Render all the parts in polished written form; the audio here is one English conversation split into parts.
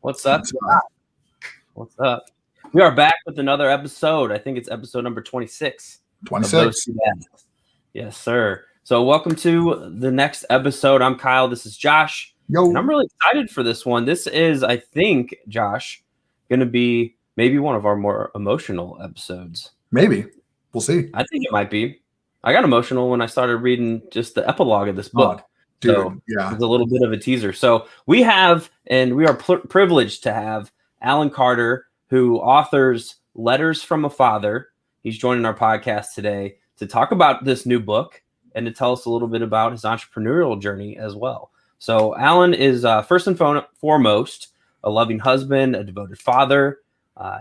What's up? What's up? We are back with another episode. I think it's episode number 26. 26. Yes, sir. So welcome to the next episode. I'm Kyle. This is Josh. Yo. And I'm really excited for this one. This is, I think, Josh, going to be maybe one of our more emotional episodes. Maybe. We'll see. I think it might be. I got emotional when I started reading just the epilogue of this book. Dude, so yeah. It's a little bit of a teaser. So we are privileged to have Alan Carter, who authors Letters from a Father. He's joining our podcast today to talk about this new book and to tell us a little bit about his entrepreneurial journey as well. So Alan is first and foremost a loving husband, a devoted father.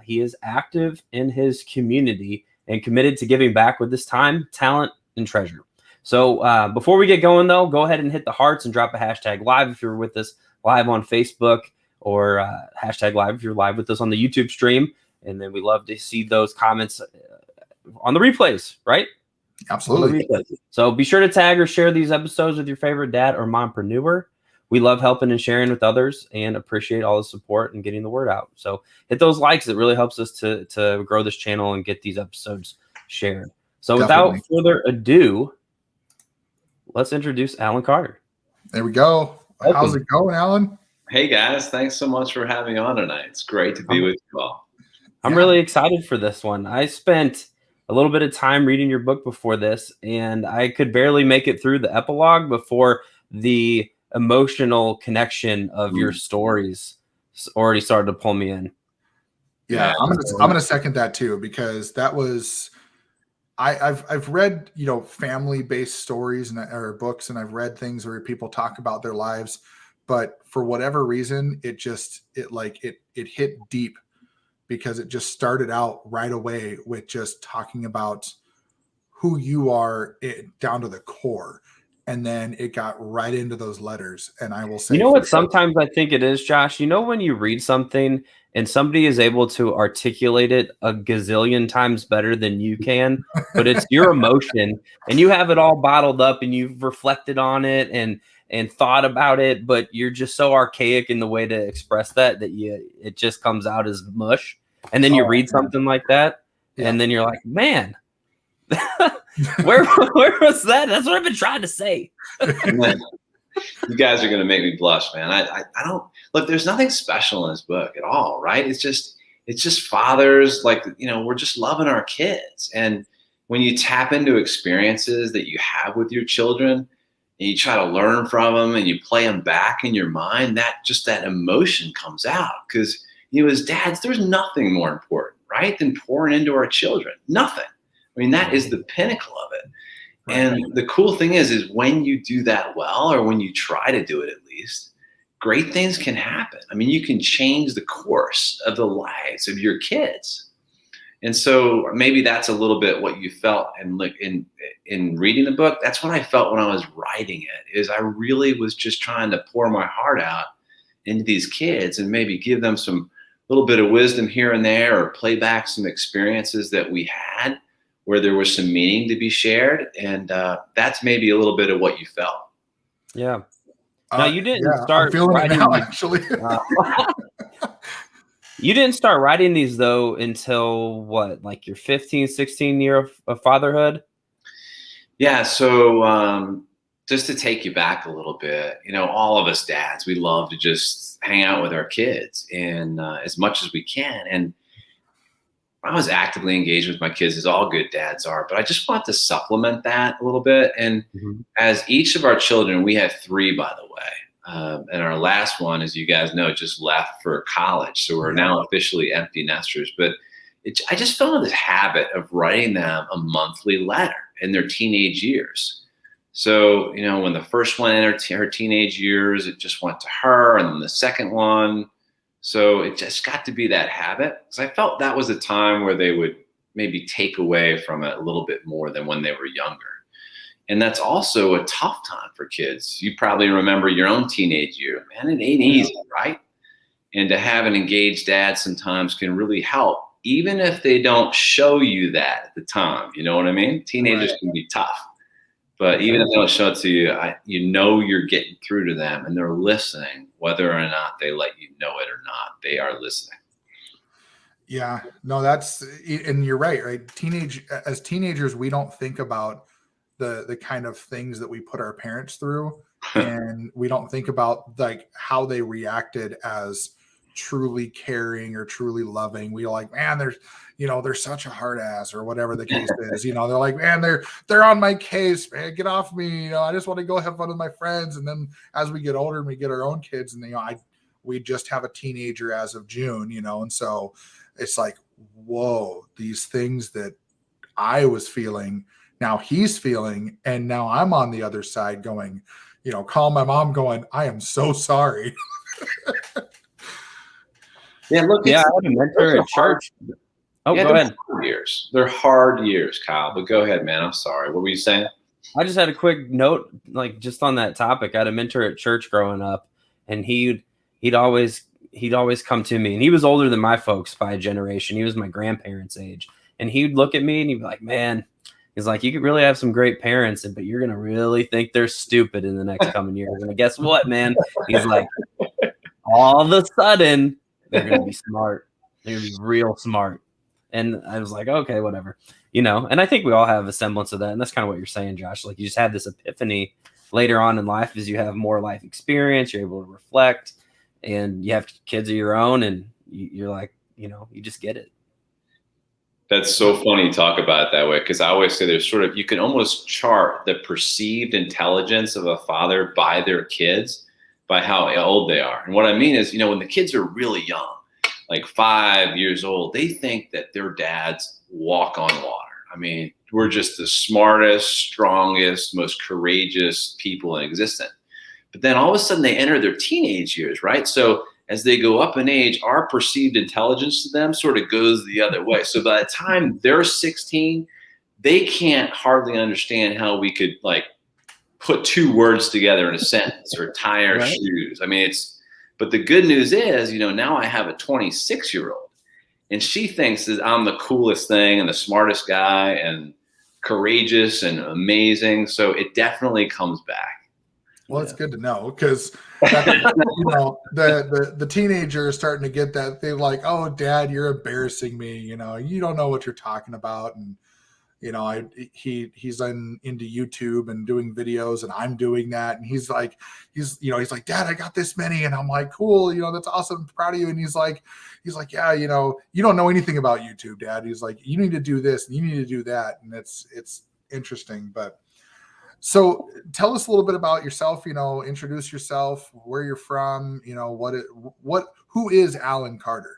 He is active in his community and committed to giving back with his time, talent, and treasure. So before we get going, though, go ahead and hit the hearts and drop a hashtag live if you're with us live on Facebook, or hashtag live if you're live with us on the YouTube stream. And then we love to see those comments on the replays, right? Absolutely. So be sure to tag or share these episodes with your favorite dad or mompreneur. We love helping and sharing with others and appreciate all the support and getting the word out. So hit those likes. It really helps us to grow this channel and get these episodes shared. So without further ado, let's introduce Alan Carter. There we go. Welcome. How's it going, Alan? Hey, guys. Thanks so much for having me on tonight. It's great to be with you all. I'm really excited for this one. I spent a little bit of time reading your book before this, and I could barely make it through the epilogue before the emotional connection of your stories already started to pull me in. Yeah, I'm gonna second that too, because that was I've read, family-based stories or books, and I've read things where people talk about their lives, but for whatever reason, it hit deep, because it just started out right away with just talking about who you are down to the core. And then it got right into those letters. And I will say, what sometimes I think it is, Josh, when you read something and somebody is able to articulate it a gazillion times better than you can, but it's your emotion and you have it all bottled up and you've reflected on it and thought about it, but you're just so archaic in the way to express that it just comes out as mush. And then you read something like that, and then you're like, man, where was that? That's what I've been trying to say. You guys are going to make me blush, man. I don't look, there's nothing special in this book at all, right? It's just fathers, we're just loving our kids. And when you tap into experiences that you have with your children and you try to learn from them and you play them back in your mind, that emotion comes out. Because, as dads, there's nothing more important, right, than pouring into our children. Nothing. I mean, that is the pinnacle of it. Right. And the cool thing is when you do that well, or when you try to do it at least, great things can happen. I mean, you can change the course of the lives of your kids. And so maybe that's a little bit what you felt in reading the book. That's what I felt when I was writing it, is I really was just trying to pour my heart out into these kids and maybe give them some little bit of wisdom here and there, or play back some experiences that we had where there was some meaning to be shared. And that's maybe a little bit of what you felt. Yeah. Now, you didn't start writing now, actually. You didn't start writing these, though, until what, like your 15, 16 year of fatherhood? Yeah. So just to take you back a little bit, all of us dads, we love to just hang out with our kids and as much as we can. And I was actively engaged with my kids, as all good dads are, but I just want to supplement that a little bit. And as each of our children, we have 3, by the way, and our last one, as you guys know, just left for college. So we're now officially empty nesters, but I just fell into this habit of writing them a monthly letter in their teenage years. So, when the first one entered her teenage years, it just went to her, and then the second one. So it just got to be that habit, because I felt that was a time where they would maybe take away from it a little bit more than when they were younger. And that's also a tough time for kids. You probably remember your own teenage year. Man, it ain't easy, right? And to have an engaged dad sometimes can really help, even if they don't show you that at the time. You know what I mean? Teenagers can be tough. But even if they don't show it to you, you know you're getting through to them and they're listening, whether or not they let you know it or not. They are listening. Yeah, no, and you're right. As teenagers, we don't think about the kind of things that we put our parents through, and we don't think about like how they reacted as truly caring or truly loving. We like, man, they're such a hard ass or whatever the case is. They're like, man, they're on my case, man, get off me. I just want to go have fun with my friends. And then as we get older and we get our own kids, and we just have a teenager as of June, and so it's like, whoa, these things that I was feeling, now he's feeling, and now I'm on the other side going, call my mom going, I am so sorry. Yeah, look, I had a mentor at church. Oh, go ahead. They're hard years, Kyle, but go ahead, man. I'm sorry. What were you saying? I just had a quick note, like just on that topic. I had a mentor at church growing up, and he'd always come to me, and he was older than my folks by a generation. He was my grandparents' age, and he'd look at me and he'd be like, man, he's like, you could really have some great parents, but you're going to really think they're stupid in the next coming years. And guess what, man? He's like, all of a sudden, they're going to be smart. They're going to be real smart. And I was like, okay, whatever. And I think we all have a semblance of that. And that's kind of what you're saying, Josh. Like you just have this epiphany later on in life as you have more life experience, you're able to reflect, and you have kids of your own, and you're like, you just get it. That's so funny you talk about it that way, because I always say there's you can almost chart the perceived intelligence of a father by their kids, by how old they are. And what I mean is, when the kids are really young, like 5 years old, they think that their dads walk on water. I mean, we're just the smartest, strongest, most courageous people in existence. But then all of a sudden they enter their teenage years, right? So as they go up in age, our perceived intelligence to them sort of goes the other way. So by the time they're 16, they can't hardly understand how we could like put two words together in a sentence or tie our shoes. I mean, but the good news is, now I have a 26-year-old, and she thinks that I'm the coolest thing and the smartest guy and courageous and amazing. So it definitely comes back. Well, it's good to know, because the teenager is starting to get that thing like, oh, Dad, you're embarrassing me. You don't know what you're talking about. And, he's into YouTube and doing videos, and I'm doing that. And he's like, Dad, I got this many. And I'm like, cool. That's awesome. I'm proud of you. And he's like, yeah, you don't know anything about YouTube, Dad. He's like, you need to do this and you need to do that. And it's interesting. But so tell us a little bit about yourself, introduce yourself, where you're from, who is Alan Carter?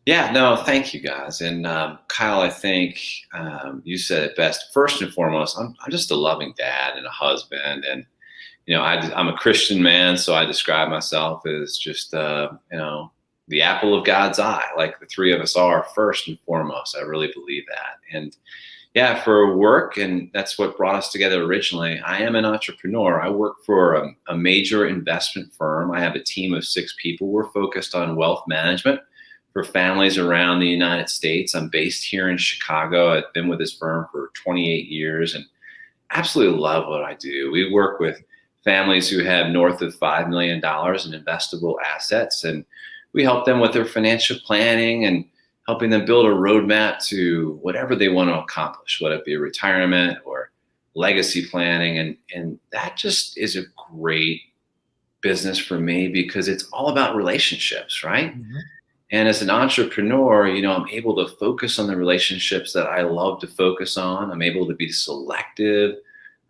Yeah, no, thank you guys. And Kyle, I think you said it best. First and foremost, I'm just a loving dad and a husband. And, I'm a Christian man, so I describe myself as just, the apple of God's eye, like the three of us are first and foremost. I really believe that. And yeah, for work, and that's what brought us together originally. I am an entrepreneur. I work for a major investment firm. I have a team of 6 people. We're focused on wealth management for families around the United States. I'm based here in Chicago. I've been with this firm for 28 years and absolutely love what I do. We work with families who have north of $5 million in investable assets, and we help them with their financial planning and helping them build a roadmap to whatever they want to accomplish, whether it be retirement or legacy planning. And that just is a great business for me because it's all about relationships, right? Mm-hmm. And as an entrepreneur, I'm able to focus on the relationships that I love to focus on. I'm able to be selective.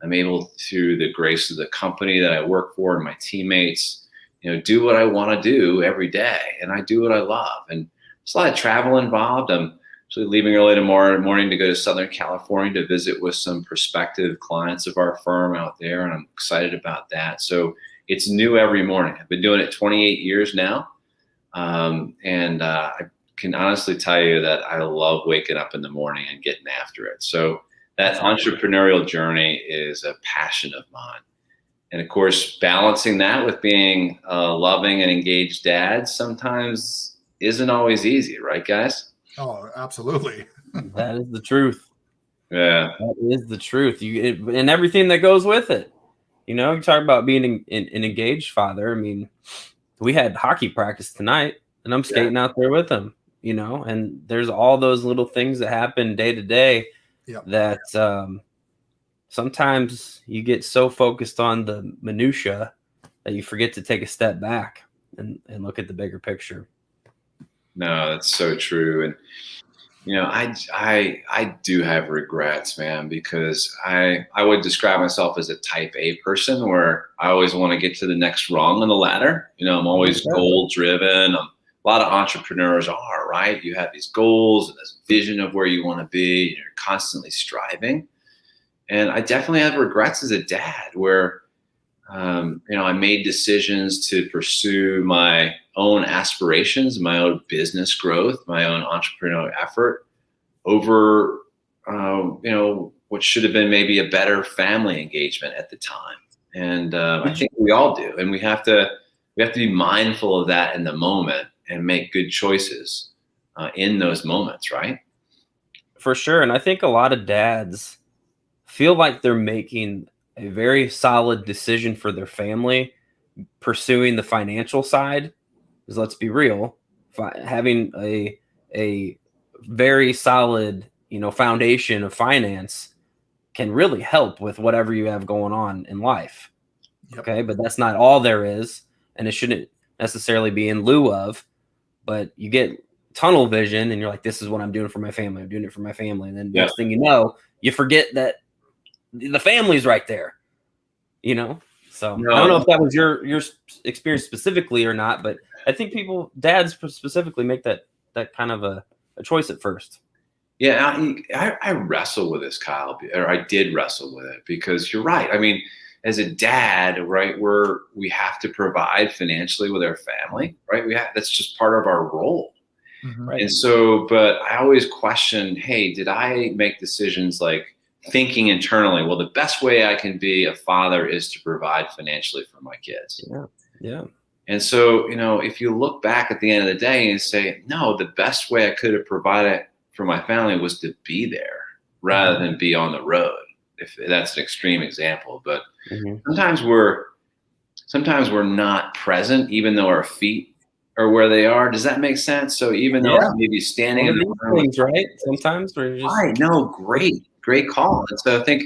I'm able, through the grace of the company that I work for and my teammates, do what I want to do every day. And I do what I love. And there's a lot of travel involved. I'm actually leaving early tomorrow morning to go to Southern California to visit with some prospective clients of our firm out there. And I'm excited about that. So it's new every morning. I've been doing it 28 years now. And I can honestly tell you that I love waking up in the morning and getting after it. So that entrepreneurial journey is a passion of mine. And of course, balancing that with being a loving and engaged dad sometimes isn't always easy, right, guys? Oh, absolutely. That is the truth. Yeah. That is the truth. And everything that goes with it. You talk about being an engaged father. I mean, we had hockey practice tonight, and I'm skating out there with him. And there's all those little things that happen day to day that sometimes you get so focused on the minutia that you forget to take a step back and look at the bigger picture. No, that's so true. And I do have regrets, man, because I would describe myself as a type A person where I always want to get to the next rung on the ladder. I'm always goal driven. A lot of entrepreneurs are, right? You have these goals and this vision of where you want to be. And you're constantly striving. And I definitely have regrets as a dad where, I made decisions to pursue my own aspirations, my own business growth, my own entrepreneurial effort over, what should have been maybe a better family engagement at the time. And I think we all do. And we have to be mindful of that in the moment and make good choices in those moments, right? For sure. And I think a lot of dads feel like they're making a very solid decision for their family, pursuing the financial side. Because let's be real, having a very solid, foundation of finance can really help with whatever you have going on in life. Okay, but that's not all there is, and it shouldn't necessarily be in lieu of. But you get tunnel vision, and you're like, "This is what I'm doing for my family. I'm doing it for my family." And then next thing you know, you forget that the family's right there. So I don't know if that was your experience specifically or not, but I think dads specifically, make that kind of a choice at first. Yeah, I wrestle with this, Kyle, or I did wrestle with it because you're right. I mean, as a dad, right, we have to provide financially with our family, right? That's just part of our role. Mm-hmm. Right. And so, but I always question, hey, did I make decisions like thinking internally, well, the best way I can be a father is to provide financially for my kids. Yeah. And so, if you look back at the end of the day and say, no, the best way I could have provided for my family was to be there rather than be on the road. If that's an extreme example, but sometimes we're not present, even though our feet are where they are. Does that make sense? So even though maybe standing in the room, things, right? Sometimes we're just great call. And so I think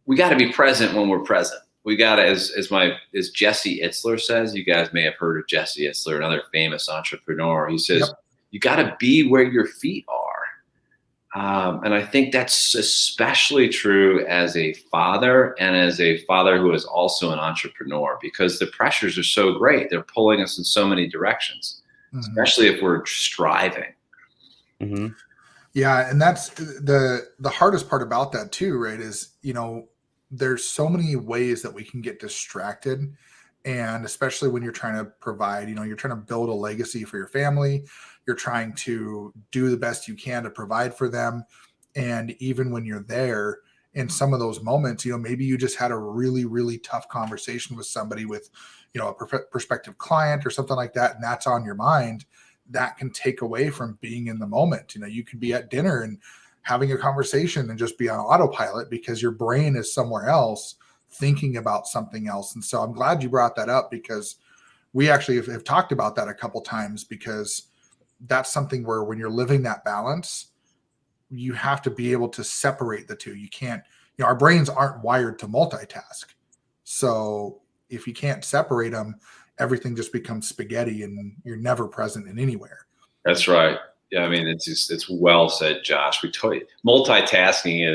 we got to be present when we're present. We got to, as Jesse Itzler says, you guys may have heard of Jesse Itzler, another famous entrepreneur. He says, you got to be where your feet are. And I think that's especially true as a father and as a father who is also an entrepreneur, because the pressures are so great. They're pulling us in so many directions, especially if we're striving. Mm-hmm. Yeah. And that's the hardest part about that too, right? Is, there's so many ways that we can get distracted. And especially when you're trying to provide, you're trying to build a legacy for your family. You're trying to do the best you can to provide for them. And even when you're there in some of those moments, maybe you just had a really, really tough conversation with somebody with, a prospective client or something like that. And that's on your mind. That can take away from being in the moment. You could be at dinner and having a conversation and just be on autopilot because your brain is somewhere else thinking about something else. And so I'm glad you brought that up, because we actually have talked about that a couple times, because that's something where when you're living that balance, you have to be able to separate the two. You can't, our brains aren't wired to multitask. So if you can't separate them, everything just becomes spaghetti and you're never present in anywhere. That's right. Yeah. I mean, it's well said, Josh. We told you multitasking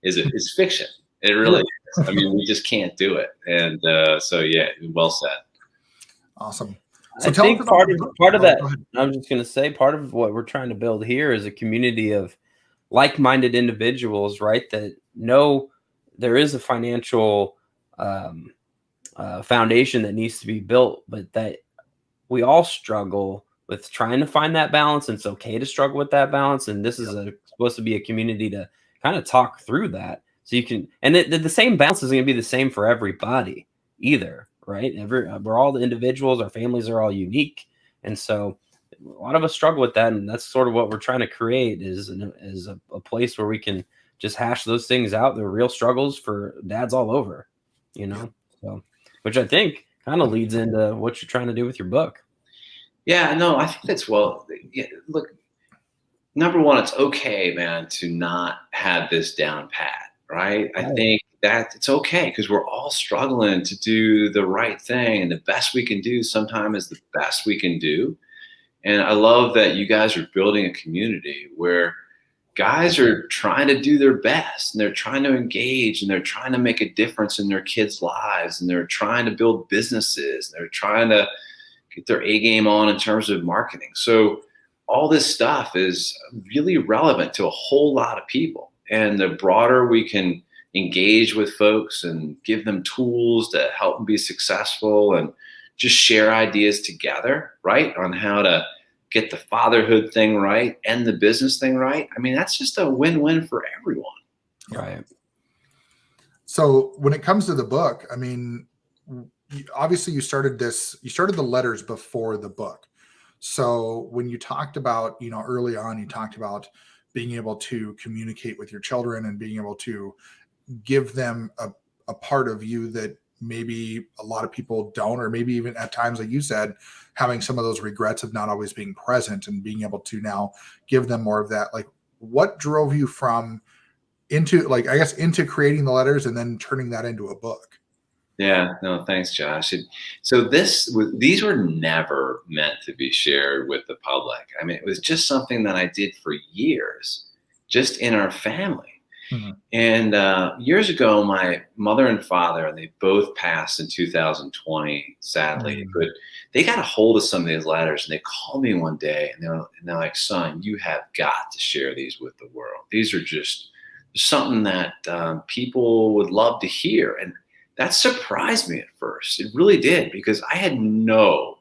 is fiction. It really is. I mean, we just can't do it. And so, yeah, well said. Awesome. So I think part of that, I'm just going to say, part of what we're trying to build here is a community of like-minded individuals, right? That know there is a financial foundation that needs to be built, but that we all struggle with trying to find that balance. And it's okay to struggle with that balance. And this is supposed to be a community to kind of talk through that. So you can, and the same balance isn't going to be the same for everybody either, right? We're all the individuals, our families are all unique. And so a lot of us struggle with that, and that's sort of what we're trying to create is a place where we can just hash those things out. They're real struggles for dads all over, you know. So, which I think kind of leads into what you're trying to do with your book. Yeah, no, I think that's look, number one, it's okay, man, to not have this down pat, right? I think that it's okay because we're all struggling to do the right thing, and the best we can do sometimes is the best we can do. And I love that you guys are building a community where guys are trying to do their best, and they're trying to engage, and they're trying to make a difference in their kids' lives, and they're trying to build businesses, and they're trying to get their A game on in terms of marketing. So all this stuff is really relevant to a whole lot of people. And the broader we can engage with folks and give them tools to help them be successful and just share ideas together, right, on how to get the fatherhood thing right and the business thing right. I mean, that's just a win-win for everyone. Right. So when it comes to the book, I mean, obviously you started the letters before the book. So when you talked about, early on, you talked about being able to communicate with your children and being able to give them a part of you that maybe a lot of people don't, or maybe even at times, like you said, having some of those regrets of not always being present and being able to now give them more of that. Like, what drove you into creating the letters and then turning that into a book? Yeah, no, thanks, Josh. So these were never meant to be shared with the public. I mean, it was just something that I did for years, just in our family. Mm-hmm. And years ago, my mother and father, they both passed in 2020, sadly. Mm-hmm. But they got a hold of some of these letters, and they called me one day, and they're like, "Son, you have got to share these with the world. These are just something that people would love to hear." And that surprised me at first. It really did, because I had no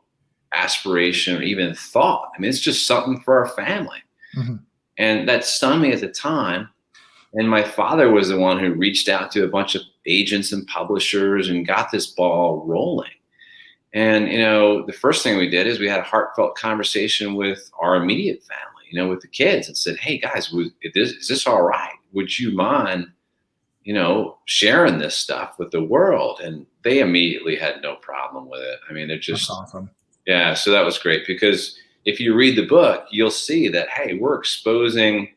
aspiration or even thought. I mean, it's just something for our family. Mm-hmm. And that stunned me at the time. And my father was the one who reached out to a bunch of agents and publishers and got this ball rolling. And, the first thing we did is we had a heartfelt conversation with our immediate family, with the kids, and said, "Hey guys, is this all right? Would you mind, sharing this stuff with the world?" And they immediately had no problem with it. I mean, they're just That's awesome. Yeah. So that was great, because if you read the book, you'll see that, hey, we're exposing,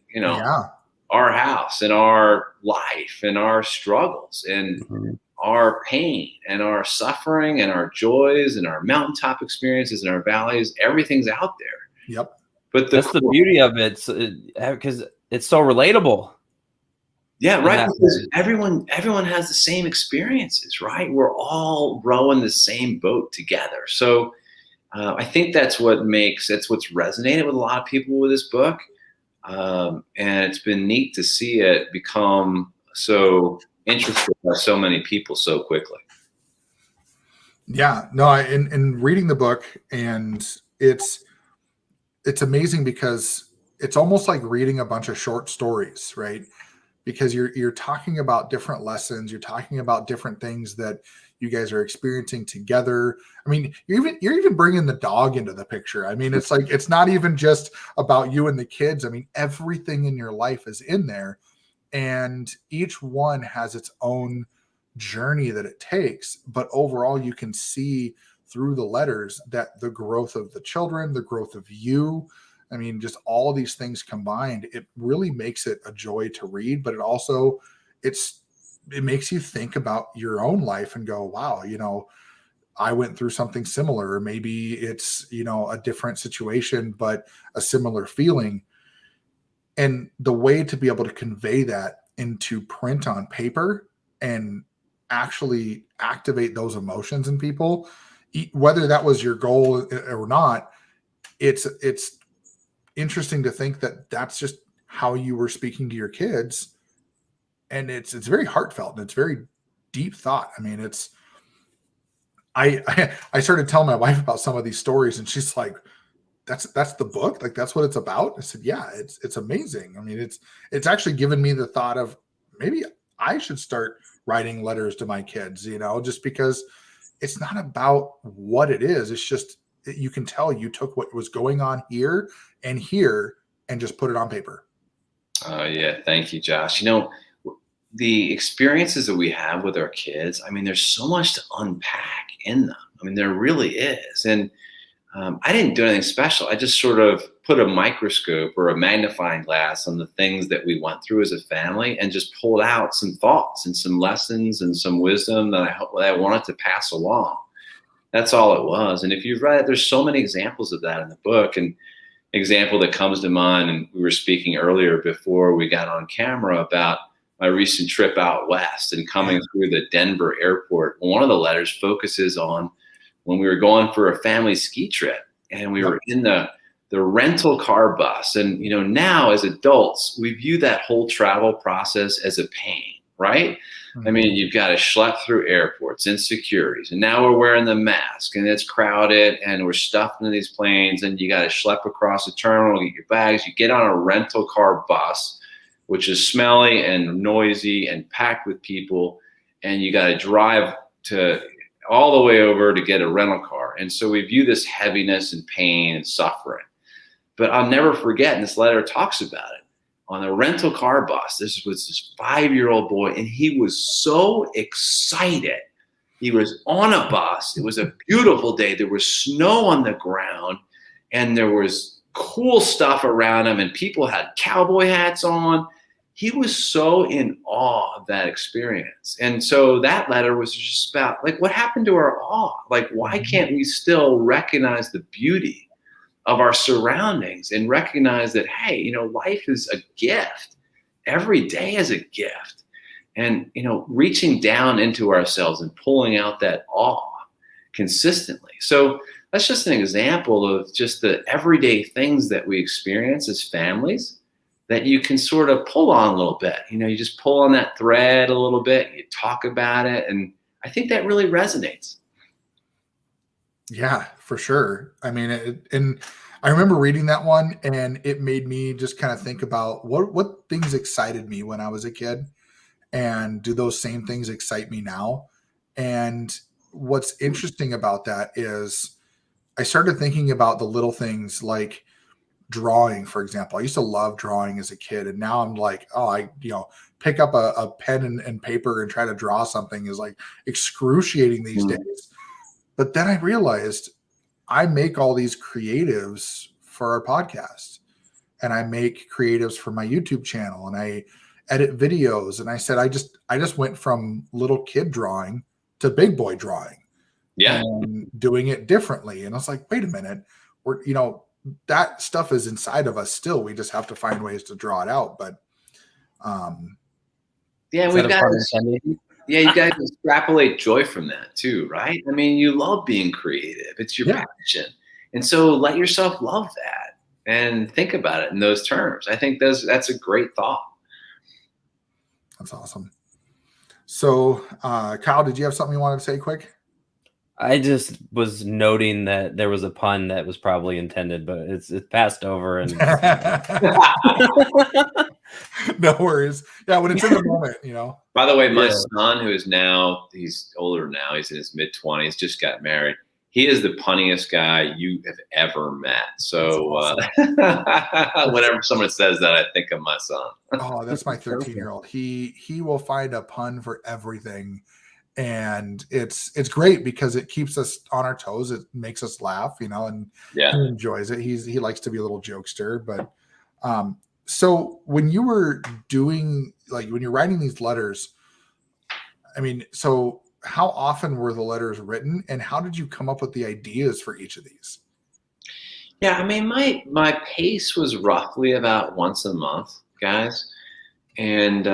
our house and our life and our struggles and mm-hmm. our pain and our suffering and our joys and our mountaintop experiences and our valleys. Everything's out there. Yep. But that's the beauty of it, because it's so relatable. Yeah, right. Because everyone has the same experiences, right? We're all rowing the same boat together. So I think that's what's resonated with a lot of people with this book. And it's been neat to see it become so interesting by so many people so quickly. Yeah, no, in reading the book, and it's amazing because it's almost like reading a bunch of short stories, right? Because you're talking about different lessons, you're talking about different things that you guys are experiencing together. I mean, you're even bringing the dog into the picture. I mean, it's like, it's not even just about you and the kids. I mean, everything in your life is in there, and each one has its own journey that it takes. But overall, you can see through the letters that the growth of the children, the growth of you, I mean, just all these things combined, it really makes it a joy to read, but it makes you think about your own life and go, wow, I went through something similar, or maybe it's, a different situation, but a similar feeling. And the way to be able to convey that into print on paper and actually activate those emotions in people, whether that was your goal or not, it's interesting to think that that's just how you were speaking to your kids. And it's very heartfelt, and it's very deep thought. I mean, I started telling my wife about some of these stories, and she's like, that's the book? Like, that's what it's about? I said, yeah, it's amazing. I mean, it's actually given me the thought of maybe I should start writing letters to my kids, just because it's not about what it is. It's just you can tell you took what was going on here and just put it on paper. Oh yeah, thank you, Josh. The experiences that we have with our kids, I mean, there's so much to unpack in them. I mean, there really is. And I didn't do anything special. I just sort of put a microscope or a magnifying glass on the things that we went through as a family and just pulled out some thoughts and some lessons and some wisdom that I wanted to pass along. That's all it was. And if you've read it, there's so many examples of that in the book. And example that comes to mind, and we were speaking earlier before we got on camera about my recent trip out west and coming through the Denver airport. One of the letters focuses on when we were going for a family ski trip, and we were in the rental car bus. And, now as adults, we view that whole travel process as a pain, right? Mm-hmm. I mean, you've got to schlep through airports, insecurities, and now we're wearing the mask and it's crowded and we're stuffed into these planes, and you got to schlep across the terminal, get your bags, you get on a rental car bus, which is smelly and noisy and packed with people, and you got to drive all the way over to get a rental car. And so we view this heaviness and pain and suffering. But I'll never forget, and this letter talks about it, on a rental car bus, this was this 5-year-old boy, and he was so excited. He was on a bus. It was a beautiful day. There was snow on the ground, and there was cool stuff around him, and people had cowboy hats on. He was so in awe of that experience. And so that letter was just about, like, what happened to our awe? Like, why can't we still recognize the beauty of our surroundings and recognize that, hey, life is a gift. Every day is a gift. And, reaching down into ourselves and pulling out that awe consistently. So that's just an example of just the everyday things that we experience as families that you can sort of pull on a little bit. You just pull on that thread a little bit, you talk about it. And I think that really resonates. Yeah, for sure. I mean, and I remember reading that one, and it made me just kind of think about what things excited me when I was a kid, and do those same things excite me now? And what's interesting about that is I started thinking about the little things like drawing, for example. I used to love drawing as a kid, and now I'm like, pick up a pen and paper and try to draw something is like excruciating these days. But then I realized I make all these creatives for our podcast, and I make creatives for my YouTube channel, and I edit videos. And I said, I just went from little kid drawing to big boy drawing, and doing it differently. And I was like, wait a minute, that stuff is inside of us still. We just have to find ways to draw it out. But we've got you guys extrapolate joy from that too, right? I mean, you love being creative. It's your passion. And so let yourself love that and think about it in those terms. I think that's a great thought. That's awesome. So, Kyle, did you have something you wanted to say quick? I just was noting that there was a pun that was probably intended, but it's passed over. And no worries. Yeah, when it's in the moment, By the way, my son, who is he's older now, he's in his mid-20s, just got married. He is the punniest guy you have ever met. So awesome. Whenever someone says that, I think of my son. Oh, that's my 13-year-old. He will find a pun for everything. And it's great because it keeps us on our toes. It makes us laugh, and he enjoys it. He likes to be a little jokester. But so when you were doing, when you're writing these letters, I mean, so how often were the letters written, and how did you come up with the ideas for each of these? Yeah, I mean, my pace was roughly about once a month, guys. And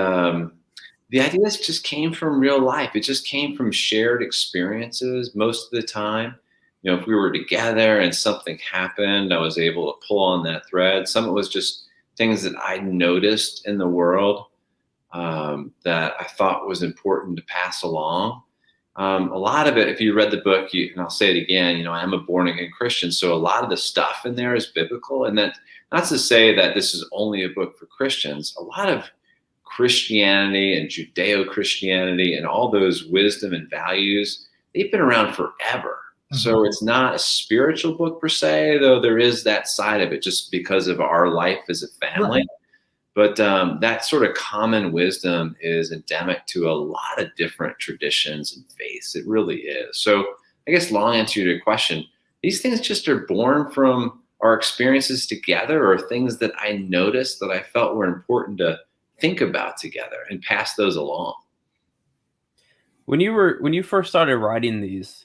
the ideas just came from real life. It just came from shared experiences most of the time. If we were together and something happened, I was able to pull on that thread. Some of it was just things that I noticed in the world that I thought was important to pass along. A lot of it, if you read the book, and I'll say it again, I'm a born-again Christian, so a lot of the stuff in there is biblical. And that, not to say that this is only a book for Christians. A lot of Christianity and Judeo-Christianity and all those wisdom and values, they've been around forever. So it's not a spiritual book per se, though there is that side of it just because of our life as a family. Right. But that sort of common wisdom is endemic to a lot of different traditions and faiths. It really is. So I guess long answer to your question, these things just are born from our experiences together, or things that I noticed that I felt were important to think about together and pass those along. When you first started writing these,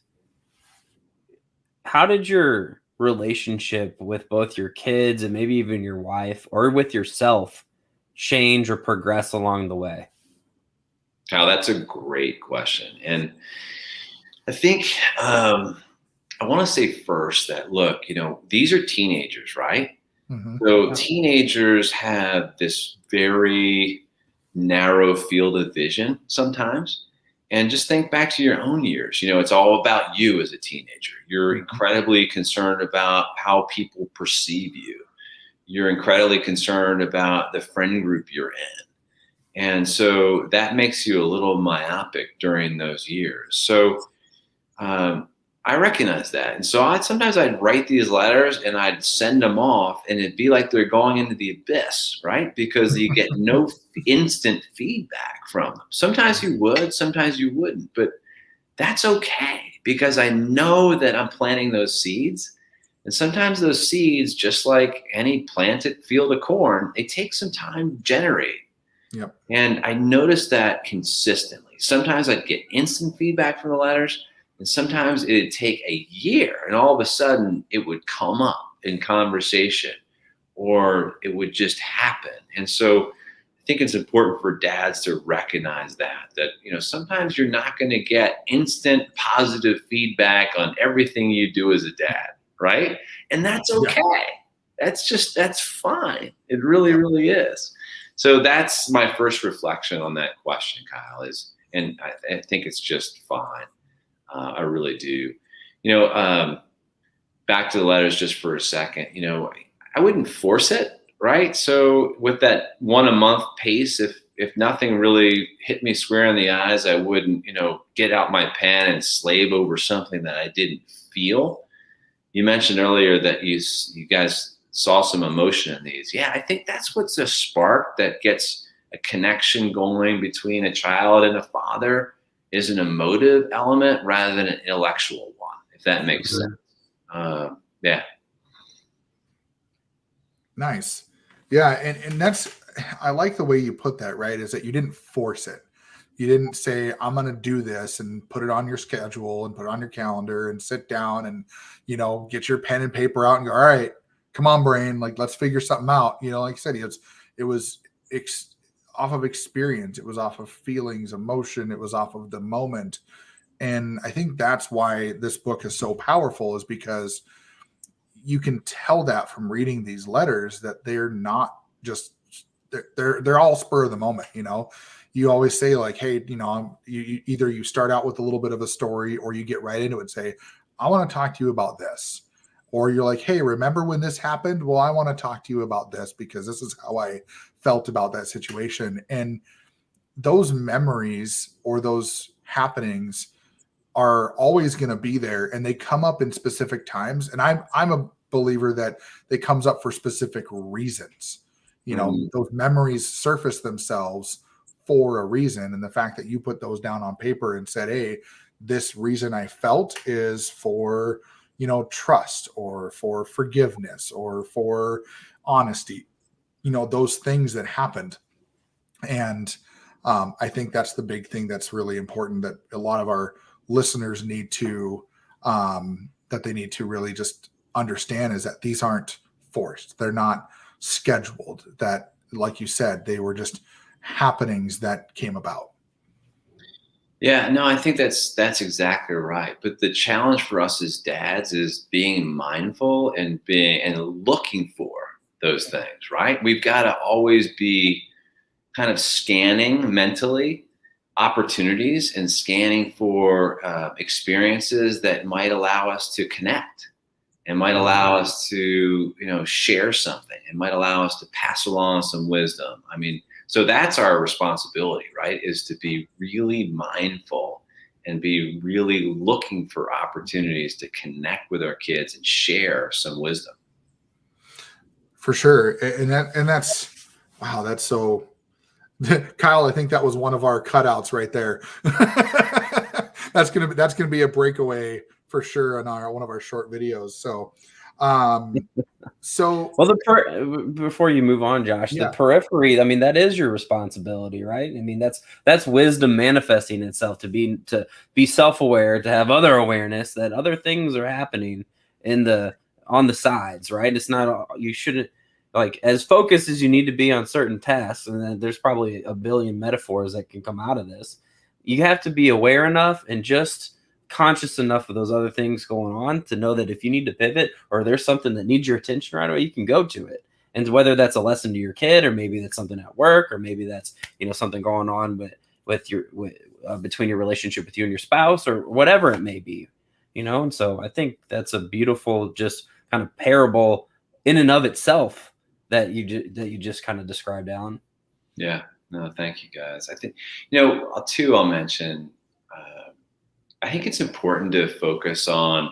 how did your relationship with both your kids and maybe even your wife or with yourself change or progress along the way? Now, that's a great question. And I think I want to say first that, look, these are teenagers, right? So teenagers have this very narrow field of vision sometimes. And just think back to your own years. It's all about you as a teenager. You're incredibly concerned about how people perceive you. You're incredibly concerned about the friend group you're in. And so that makes you a little myopic during those years. So I recognize that. And so sometimes I'd write these letters and I'd send them off, and it'd be like they're going into the abyss, right? Because you get no instant feedback from them. Sometimes you would, sometimes you wouldn't, but that's okay, because I know that I'm planting those seeds. And sometimes those seeds, just like any planted field of corn, they take some time to generate. Yep. And I noticed that consistently. Sometimes I'd get instant feedback from the letters, and sometimes it'd take a year, and all of a sudden it would come up in conversation, or it would just happen. And so I think it's important for dads to recognize that sometimes you're not going to get instant positive feedback on everything you do as a dad, right? And that's okay. Yeah. That's fine. It really, really is. So that's my first reflection on that question, Kyle, and I think it's just fine. I really do. Back to the letters just for a second, I wouldn't force it, right? So with that 1 a month pace, if nothing really hit me square in the eyes, I wouldn't, get out my pen and slave over something that I didn't feel. You mentioned earlier that you guys saw some emotion in these. Yeah, I think that's what's a spark that gets a connection going between a child and a father, is an emotive element rather than an intellectual one, if that makes sense. Yeah. Nice. Yeah. And that's, I like the way you put that, right? Is that you didn't force it. You didn't say, I'm going to do this and put it on your schedule and put it on your calendar and sit down and, get your pen and paper out and go, all right, come on, brain. Like, let's figure something out. Like I said, it was off of experience. It was off of feelings, emotion. It was off of the moment. And I think that's why this book is so powerful, is because you can tell that from reading these letters that they're not just, they're all spur of the moment. You always say like, hey, you either you start out with a little bit of a story, or you get right into it and say, I want to talk to you about this. Or you're like, hey, remember when this happened? Well, I want to talk to you about this because this is how I felt about that situation. And those memories or those happenings are always going to be there, and they come up in specific times. And I'm a believer that they comes up for specific reasons. Those memories surface themselves for a reason. And the fact that you put those down on paper and said, hey, this reason I felt is for, trust, or for forgiveness, or for honesty, those things that happened. And I think that's the big thing that's really important, that a lot of our listeners need to, that they need to really just understand, is that these aren't forced. They're not scheduled. That, like you said, they were just happenings that came about. Yeah, no, I think that's exactly right. But the challenge for us as dads is being mindful and looking for those things, right? We've got to always be kind of scanning mentally opportunities and scanning for experiences that might allow us to connect, and might allow us to, share something, and might allow us to pass along some wisdom. So that's our responsibility, right? Is to be really mindful and be really looking for opportunities to connect with our kids and share some wisdom. For sure. And that's, wow, that's so, Kyle, I think that was one of our cutouts right there. That's gonna be a breakaway for sure on one of our short videos. So, well, before you move on, Josh, yeah. the periphery, I mean, that is your responsibility, right? I mean, that's wisdom manifesting itself to be self-aware, to have other awareness that other things are happening on the sides, right? It's not, you shouldn't, like, as focused as you need to be on certain tasks, and then there's probably a billion metaphors that can come out of this. You have to be aware enough and just conscious enough of those other things going on to know that if you need to pivot or there's something that needs your attention right away, you can go to it. And whether that's a lesson to your kid, or maybe that's something at work, or maybe that's, something going on between your relationship with you and your spouse, or whatever it may be, And so I think that's a beautiful, just kind of parable in and of itself that you just kind of described, Alan. Yeah. No, thank you, guys. I think, I'll mention, I think it's important to focus on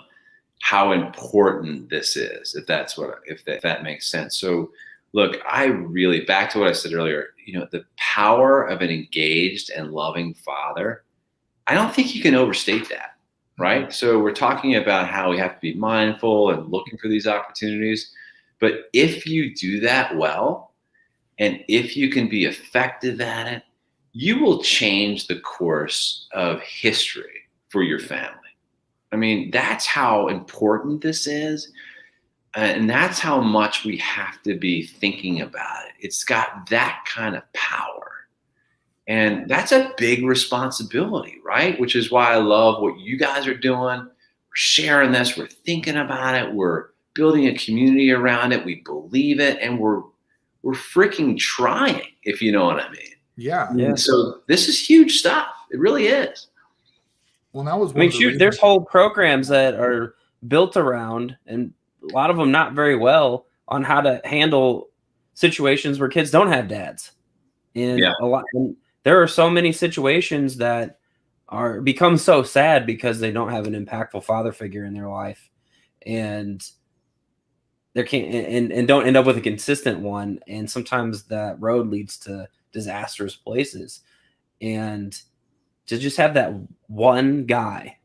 how important this is, if that makes sense. So look, back to what I said earlier, the power of an engaged and loving father, I don't think you can overstate that, right? So we're talking about how we have to be mindful and looking for these opportunities. But if you do that well, and if you can be effective at it, you will change the course of history for your family. I mean, that's how important this is. And that's how much we have to be thinking about it. It's got that kind of power. And that's a big responsibility, right? Which is why I love what you guys are doing. We're sharing this. We're thinking about it. We're building a community around it. We believe it. And we're freaking trying, if you know what I mean. Yeah. So this is huge stuff. It really is. Well, that was there's whole programs that are built around, and a lot of them not very well, on how to handle situations where kids don't have dads. And there are so many situations that become so sad because they don't have an impactful father figure in their life, and they can't and don't end up with a consistent one. And sometimes that road leads to disastrous places. And to just have that one guy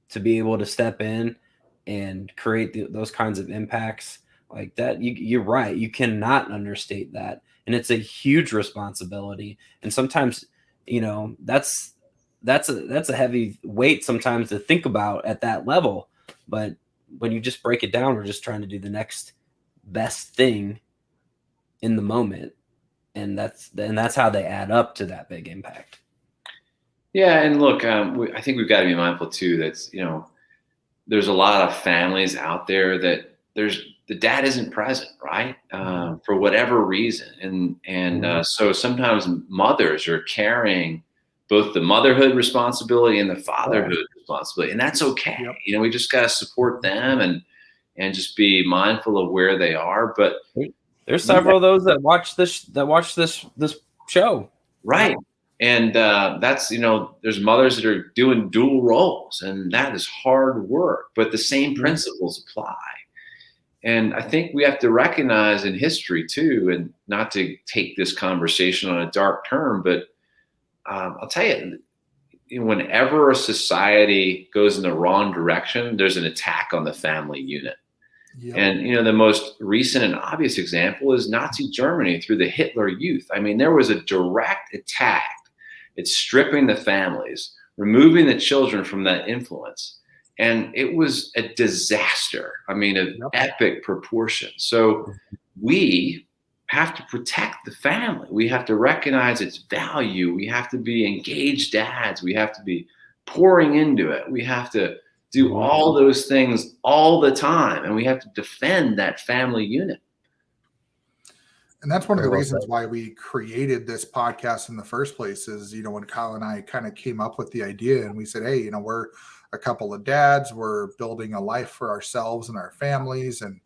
to be able to step in and create those kinds of impacts like that, you're right. You cannot understate that. And it's a huge responsibility. And sometimes, that's a heavy weight sometimes to think about at that level. But when you just break it down, we're just trying to do the next best thing in the moment. And that's how they add up to that big impact. Yeah, and look, I think we've got to be mindful too that there's a lot of families out there that the dad isn't present, right? For whatever reason, and so sometimes mothers are carrying both the motherhood responsibility and the fatherhood responsibility, and that's okay. Yep. We just got to support them and just be mindful of where they are. But there's several of those that watch this show, right? And that's, there's mothers that are doing dual roles, and that is hard work, but the same principles apply. And I think we have to recognize in history too, and not to take this conversation on a dark turn, but I'll tell you, whenever a society goes in the wrong direction, there's an attack on the family unit. Yep. And, the most recent and obvious example is Nazi Germany through the Hitler Youth. I mean, there was a direct attack. It's stripping the families, removing the children from that influence. And it was a disaster. I mean, of epic proportion. So we have to protect the family. We have to recognize its value. We have to be engaged dads. We have to be pouring into it. We have to do all those things all the time. And we have to defend that family unit. And that's one of the reasons why we created this podcast in the first place is, when Kyle and I kind of came up with the idea and we said, hey, we're a couple of dads, we're building a life for ourselves and our families. And,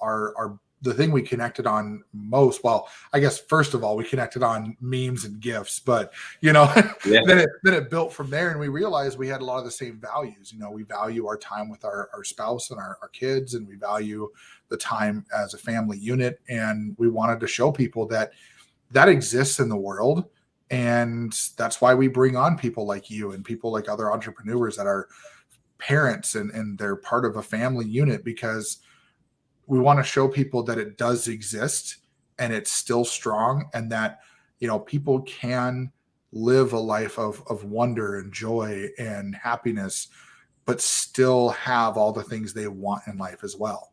our the thing we connected on most, well, I guess first of all, we connected on memes and gifts, but Yeah. then it built from there, and we realized we had a lot of the same values. We value our time with our spouse and our kids, and we value the time as a family unit. And we wanted to show people that exists in the world. And that's why we bring on people like you and people like other entrepreneurs that are parents, and they're part of a family unit, because we want to show people that it does exist and it's still strong, and that, people can live a life of wonder and joy and happiness, but still have all the things they want in life as well.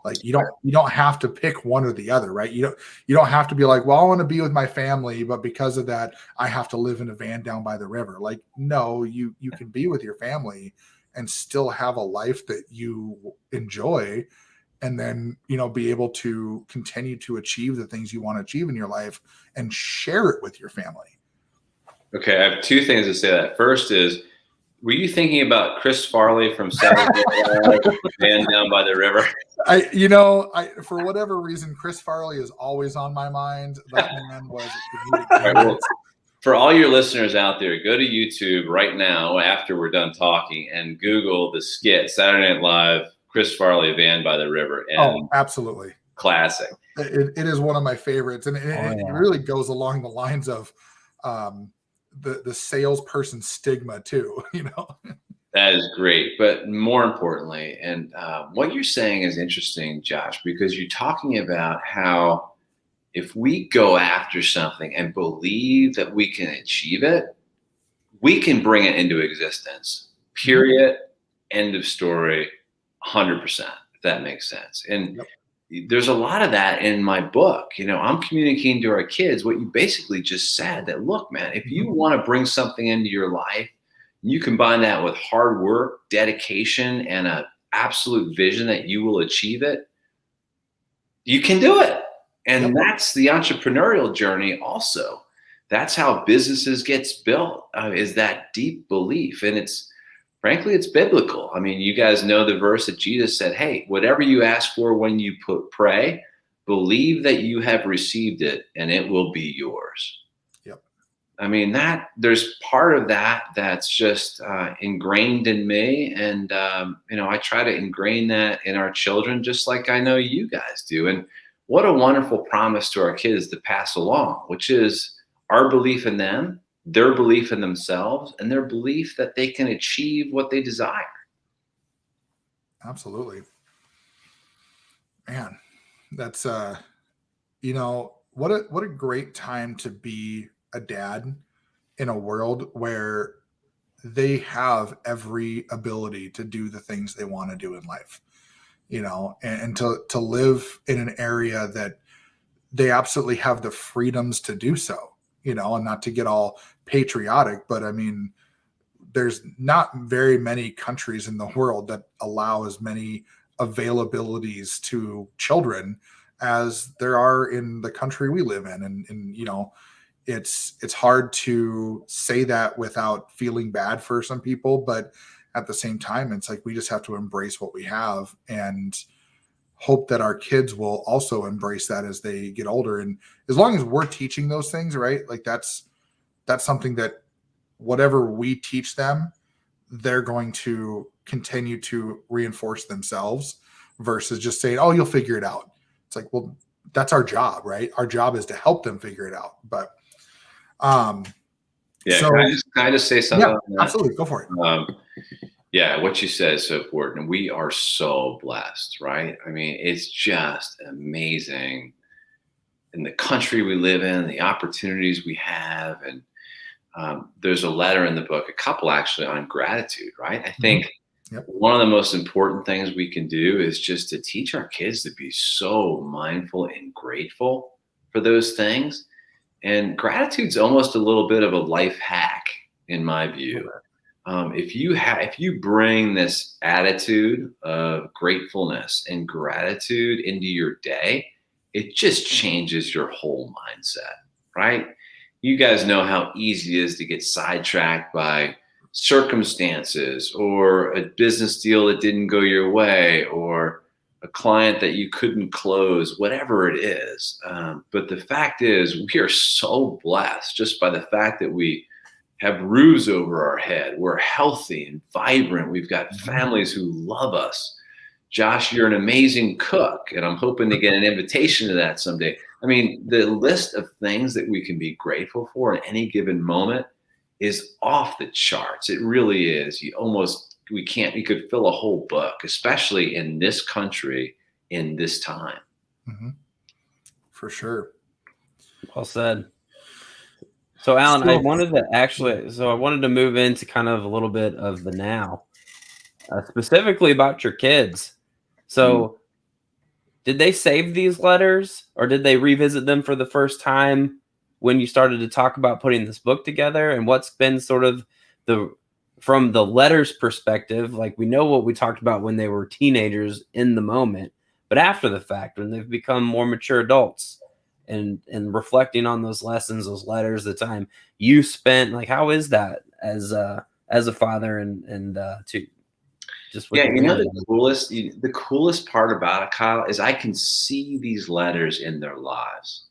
Like you don't have to pick one or the other, right? You don't have to be like, well, I want to be with my family, but because of that, I have to live in a van down by the river. Like, no, you can be with your family and still have a life that you enjoy, and then, be able to continue to achieve the things you want to achieve in your life and share it with your family. Okay, I have two things to say. That first is, were you thinking about Chris Farley from Saturday Night Live, Man Down by the River? For whatever reason, Chris Farley is always on my mind. That man was a comedic All right, well, for all your listeners out there, go to YouTube right now after we're done talking and Google the skit Saturday Night Live, Chris Farley, Van by the River. And absolutely. Classic. It is one of my favorites. And it really goes along the lines of the salesperson stigma too, That is great. But more importantly, and what you're saying is interesting, Josh, because you're talking about how if we go after something and believe that we can achieve it, we can bring it into existence. Period. End of story. 100%, if that makes sense. And there's a lot of that in my book. I'm communicating to our kids what you basically just said, that look, man, if you want to bring something into your life, you combine that with hard work, dedication, and an absolute vision that you will achieve it, you can do it. And that's the entrepreneurial journey also. That's how businesses gets built, is that deep belief. And frankly, it's biblical. I mean, you guys know the verse that Jesus said, hey, whatever you ask for when you pray, believe that you have received it and it will be yours. Yep. I mean, there's part of that that's just ingrained in me. And, I try to ingrain that in our children, just like I know you guys do. And what a wonderful promise to our kids to pass along, which is our belief in them, their belief in themselves, and their belief that they can achieve what they desire. Absolutely. Man, that's what a great time to be a dad in a world where they have every ability to do the things they want to do in life, and to live in an area that they absolutely have the freedoms to do so, and not to get all patriotic, but I mean, there's not very many countries in the world that allow as many availabilities to children as there are in the country we live in. And it's hard to say that without feeling bad for some people, but at the same time, it's like we just have to embrace what we have and hope that our kids will also embrace that as they get older. And as long as we're teaching those things, right? Like that's something that whatever we teach them, they're going to continue to reinforce themselves versus just saying, oh, you'll figure it out. It's like, well, that's our job, right? Our job is to help them figure it out. But can I just say something? Yeah, absolutely. Go for it. What you said is so important. We are so blessed, right? I mean, it's just amazing in the country we live in, the opportunities we have. And there's a letter in the book, a couple actually, on gratitude, right? I think one of the most important things we can do is just to teach our kids to be so mindful and grateful for those things. And gratitude's almost a little bit of a life hack, in my view. If you bring this attitude of gratefulness and gratitude into your day, it just changes your whole mindset, right? You guys know how easy it is to get sidetracked by circumstances or a business deal that didn't go your way or a client that you couldn't close, whatever it is. But the fact is, we are so blessed just by the fact that we have roofs over our head. We're healthy and vibrant. We've got families who love us. Josh, you're an amazing cook, and I'm hoping to get an invitation to that someday. I mean, the list of things that we can be grateful for at any given moment is off the charts. It really is. You could fill a whole book, especially in this country, in this time. Mm-hmm. For sure. Well said. So, Alan, I wanted to move into kind of a little bit of the now, specifically about your kids. So, did they save these letters, or did they revisit them for the first time when you started to talk about putting this book together? And what's been sort of from the letters perspective, like we know what we talked about when they were teenagers in the moment, but after the fact, when they've become more mature adults and reflecting on those lessons, those letters, the time you spent, like, how is that as a father and to just with the coolest part about it, Kyle, is I can see these letters in their lives,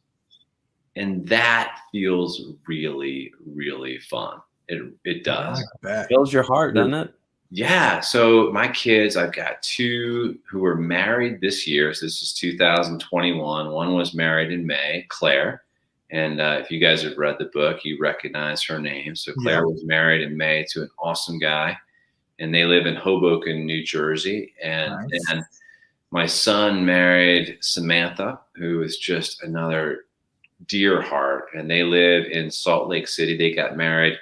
and that feels really, really fun. It does. It fills your heart, doesn't it? Yeah. So my kids, I've got two who were married this year. So this is 2021. One was married in May, Claire. And if you guys have read the book, you recognize her name. So Claire was married in May to an awesome guy. And they live in Hoboken, New Jersey. And my son married Samantha, who is just another dear heart. And they live in Salt Lake City. They got married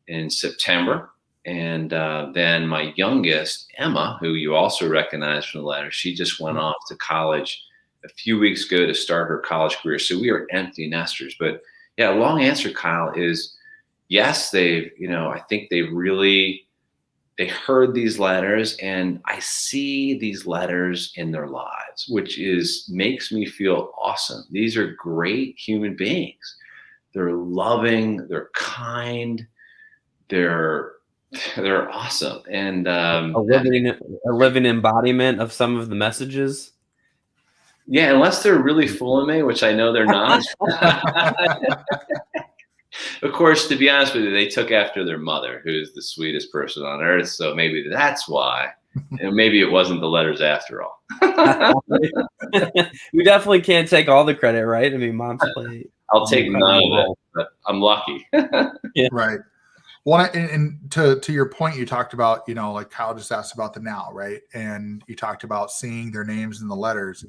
in September. And then my youngest, Emma, who you also recognize from the letter, she just went off to college a few weeks ago to start her college career. So we are empty nesters. But yeah, long answer, Kyle, is yes, I think they heard these letters, and I see these letters in their lives, which makes me feel awesome. These are great human beings. They're loving, they're kind, they're awesome, and a living embodiment of some of the messages. Yeah, unless they're really full of me, which I know they're not. Of course, to be honest with you, they took after their mother, who is the sweetest person on earth. So maybe that's why. And maybe it wasn't the letters after all. We definitely can't take all the credit, right? I mean, mom's played. I'll take none of it, but I'm lucky. Yeah. Right. Well, and to your point, you talked about, like Kyle just asked about the now, right? And you talked about seeing their names in the letters.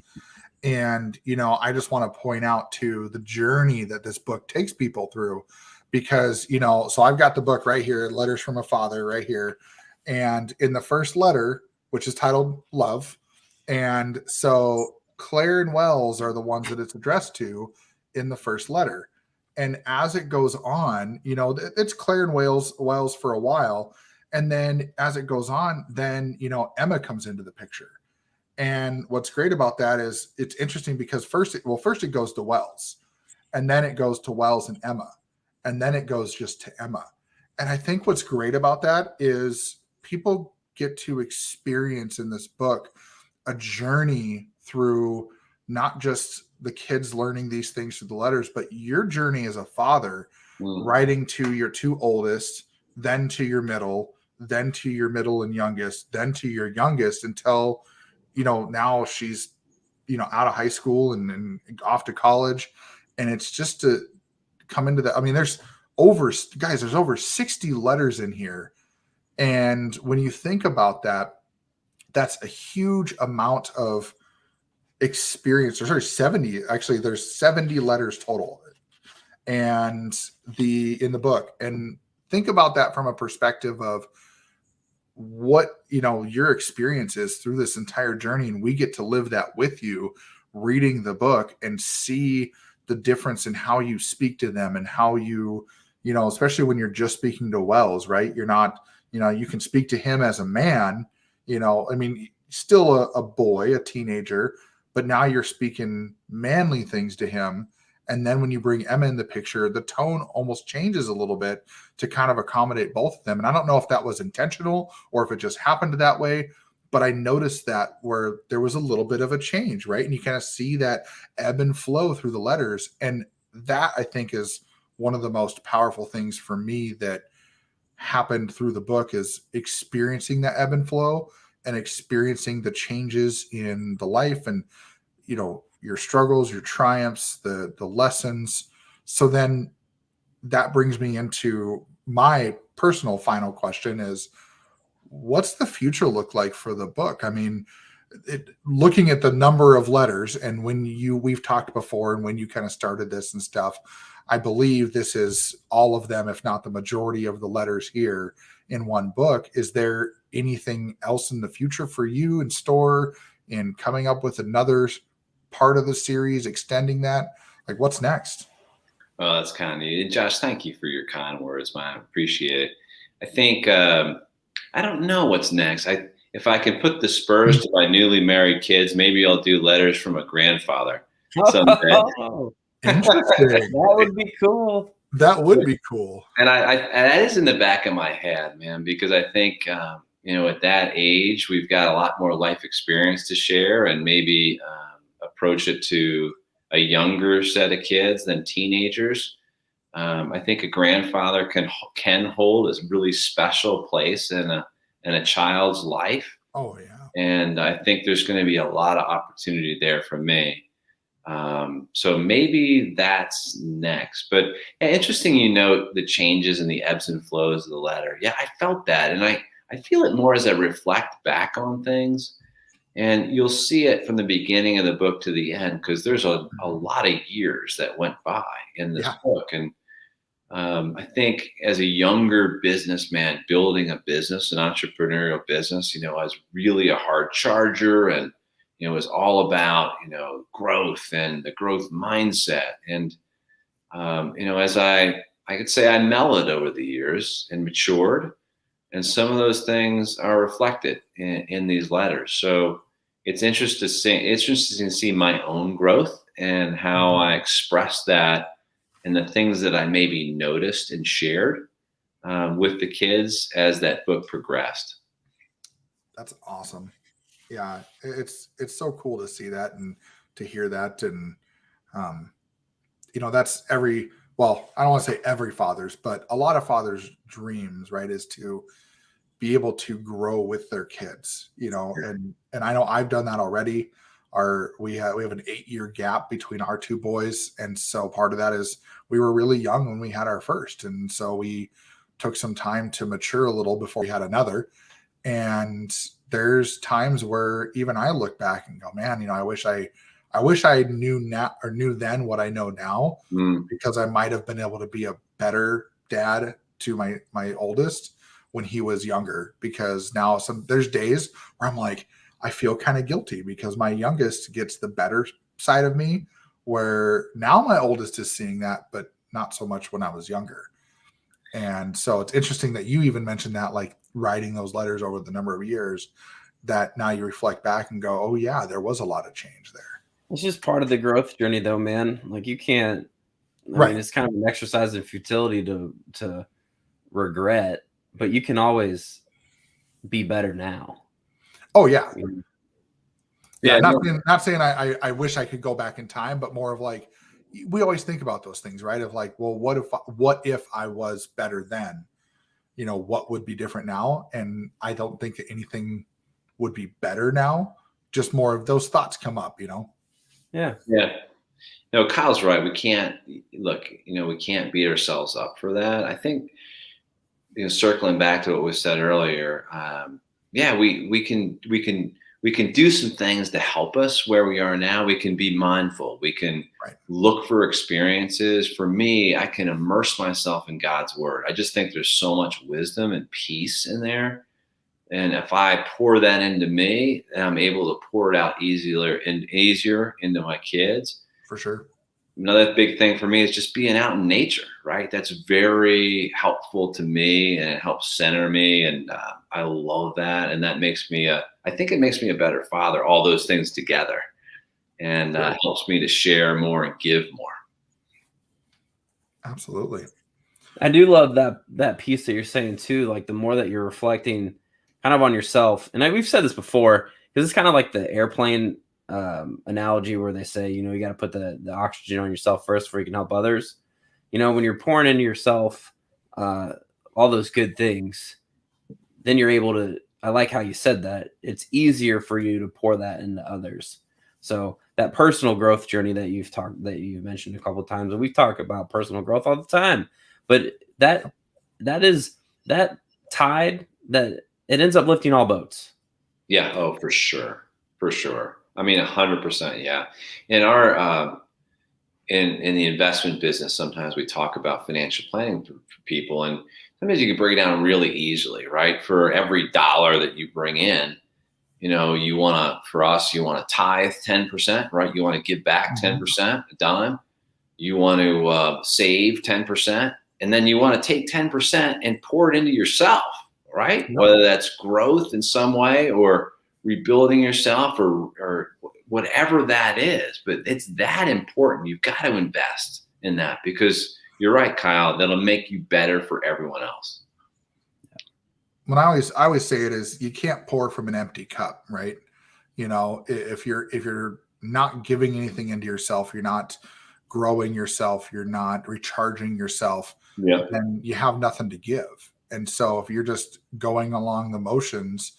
And, I just want to point out to the journey that this book takes people through, because, so I've got the book right here, Letters from a Father right here. And in the first letter, which is titled Love. And so Claire and Wells are the ones that it's addressed to in the first letter. And as it goes on, it's Claire and Wells for a while. And then as it goes on, then, Emma comes into the picture. And what's great about that is it's interesting because first it goes to Wells, and then it goes to Wells and Emma, and then it goes just to Emma. And I think what's great about that is people get to experience in this book a journey through not just the kids learning these things through the letters, but your journey as a father, writing to your two oldest, then to your middle, then to your middle and youngest, then to your youngest, until now she's, out of high school and off to college. And it's just to come into that. I mean, there's over 60 letters in here. And when you think about that, that's a huge amount of experience. There's 70 letters total. And in the book, and think about that from a perspective of what your experience is through this entire journey, and we get to live that with you, reading the book and see the difference in how you speak to them and how you especially when you're just speaking to Wells, right? You're not, you can speak to him as a man, still a boy, a teenager, but now you're speaking manly things to him. And then when you bring Emma in the picture, the tone almost changes a little bit to kind of accommodate both of them. And I don't know if that was intentional or if it just happened that way, but I noticed that where there was a little bit of a change, right? And you kind of see that ebb and flow through the letters. And that, I think, is one of the most powerful things for me that happened through the book, is experiencing that ebb and flow and experiencing the changes in the life and, you know, your struggles, your triumphs, the lessons. So then that brings me into my personal final question is, what's the future look like for the book? I mean, looking at the number of letters, and we've talked before, and when you kind of started this and stuff, I believe this is all of them, if not the majority of the letters here in one book. Is there anything else in the future for you in store, in coming up with another part of the series, extending that? Like, what's next? Well, that's kind of neat. Josh, thank you for your kind words, man. I appreciate it. I think, I don't know what's next. If I could put the spurs to my newly married kids, maybe I'll do letters from a grandfather someday. Oh, Interesting. that would be cool. That would be cool. And that is in the back of my head, man, because I think, you know, at that age, we've got a lot more life experience to share, and maybe approach it to a younger set of kids than teenagers. I think a grandfather can hold a really special place in a child's life. Oh yeah. And I think there's going to be a lot of opportunity there for me. So maybe that's next. But yeah, interesting, you note the changes and the ebbs and flows of the letter. Yeah, I felt that, and I feel it more as I reflect back on things. And you'll see it from the beginning of the book to the end, because there's a lot of years that went by in this book. And I think as a younger businessman building a business, an entrepreneurial business, you know, I was really a hard charger, and, you know, it was all about, you know, growth and the growth mindset. And, you know, as I could say I mellowed over the years and matured, and some of those things are reflected in these letters. So it's interesting to see my own growth and how I express that, and the things that I maybe noticed and shared with the kids as that book progressed. That's awesome. Yeah, it's so cool to see that and to hear that. And, you know, that's I don't want to say every father's, but a lot of fathers' dreams, right, is to be able to grow with their kids, you know, and I know I've done that already. We have an 8-year gap between our two boys. And so part of that is we were really young when we had our first. And so we took some time to mature a little before we had another. And there's times where even I look back and go, man, you know, I wish I knew now, or knew then what I know now, because I might have been able to be a better dad to my oldest when he was younger. Because now there's days where I'm like, I feel kind of guilty because my youngest gets the better side of me, where now my oldest is seeing that, but not so much when I was younger. And so it's interesting that you even mentioned that, like writing those letters over the number of years, that now you reflect back and go, oh yeah, there was a lot of change there. It's just part of the growth journey though, man. Like you can't, I mean, it's kind of an exercise in futility to regret, but you can always be better now. Oh yeah. Yeah. Not saying I wish I could go back in time, but more of like, we always think about those things, right? Of like, well, what if I was better then? You know, what would be different now? And I don't think that anything would be better now. Just more of those thoughts come up, you know? Yeah. Yeah. No, Kyle's right. We can't beat ourselves up for that. I think, you know, circling back to what was said earlier, we can do some things to help us where we are now. We can be mindful. We can look for experiences. For me, I can immerse myself in God's word. I just think there's so much wisdom and peace in there. And if I pour that into me, then I'm able to pour it out easier into my kids. For sure. Another big thing for me is just being out in nature, right? That's very helpful to me, and it helps center me. And I love that. And that makes me I think it makes me a better father, all those things together, and helps me to share more and give more. Absolutely. I do love that piece that you're saying too. Like the more that you're reflecting kind of on yourself. And we've said this before, because it's kind of like the airplane analogy where they say, you know, you got to put the oxygen on yourself first before you can help others. You know, when you're pouring into yourself all those good things, then you're able to, I like how you said that, it's easier for you to pour that into others. So that personal growth journey that you've mentioned a couple of times, and we talk about personal growth all the time, but that is that tide that it ends up lifting all boats. Yeah. Oh, for sure. For sure. I mean, 100%. Yeah. In our, in the investment business, sometimes we talk about financial planning for people, and sometimes you can break it down really easily, right? For every dollar that you bring in, you know, you want to tithe 10%, right? You want to give back 10%, a dime. You want to save 10%, and then you want to take 10% and pour it into yourself, right? Whether that's growth in some way or rebuilding yourself or whatever that is, but it's that important. You've got to invest in that, because you're right, Kyle, that'll make you better for everyone else. When I always say it is, you can't pour from an empty cup, right? You know, if you're not giving anything into yourself, you're not growing yourself, you're not recharging yourself, then you have nothing to give. And so if you're just going along the motions,